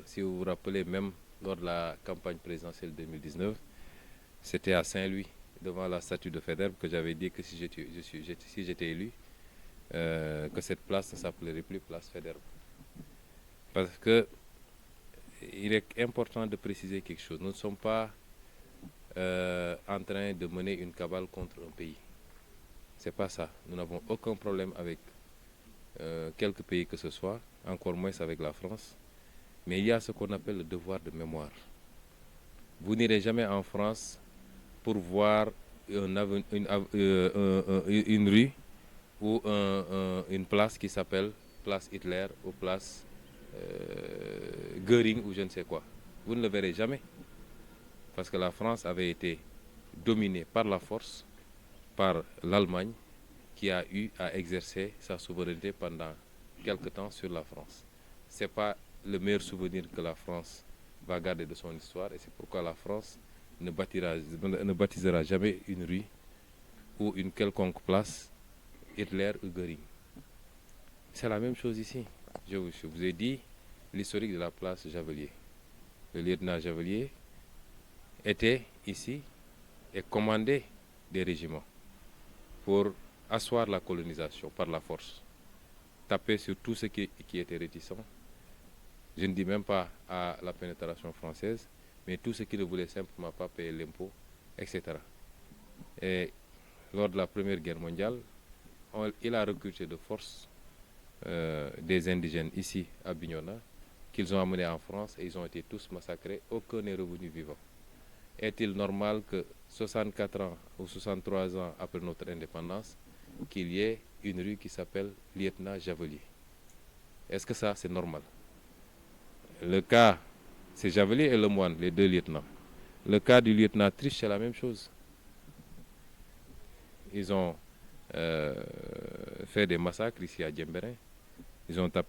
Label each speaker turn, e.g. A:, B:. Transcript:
A: Si vous vous rappelez, même lors de la campagne présidentielle 2019, c'était à Saint-Louis, devant la statue de Faidherbe, que j'avais dit que si j'étais élu, que cette place ne s'appellerait plus place Faidherbe. Parce que il est important de préciser quelque chose. Nous ne sommes pas en train de mener une cabale contre un pays. C'est pas ça. Nous n'avons aucun problème avec quelque pays que ce soit, encore moins avec la France. Mais il y a ce qu'on appelle le devoir de mémoire. Vous n'irez jamais en France pour voir une rue ou une place qui s'appelle place Hitler ou place Göring ou je ne sais quoi. Vous ne le verrez jamais. Parce que la France avait été dominée par la force, par l'Allemagne, qui a eu à exercer sa souveraineté pendant quelque temps sur la France. Ce n'est pas le meilleur souvenir que la France va garder de son histoire et c'est pourquoi la France ne baptisera jamais une rue ou une quelconque place Hitler ou Göring. C'est la même chose ici. Je vous ai dit l'historique de la place Javelier. Le lieutenant Javelier était ici et commandait des régiments pour asseoir la colonisation par la force, taper sur tout ce qui était réticent. Je ne dis même pas à la pénétration française, mais tout ce qui ne voulait simplement pas payer l'impôt, etc. Et lors de la Première Guerre mondiale, il a recruté de force des indigènes ici à Bignona, qu'ils ont amenés en France et ils ont été tous massacrés, aucun n'est revenu vivant. Est-il normal que 64 ans ou 63 ans après notre indépendance, qu'il y ait une rue qui s'appelle Lieutenant Javelier? Est-ce que ça, c'est normal? Le cas, c'est Javelier et Lemoine, les deux lieutenants. Le cas du lieutenant Triche, c'est la même chose. Ils ont fait des massacres ici à Djembérin. Ils ont tapé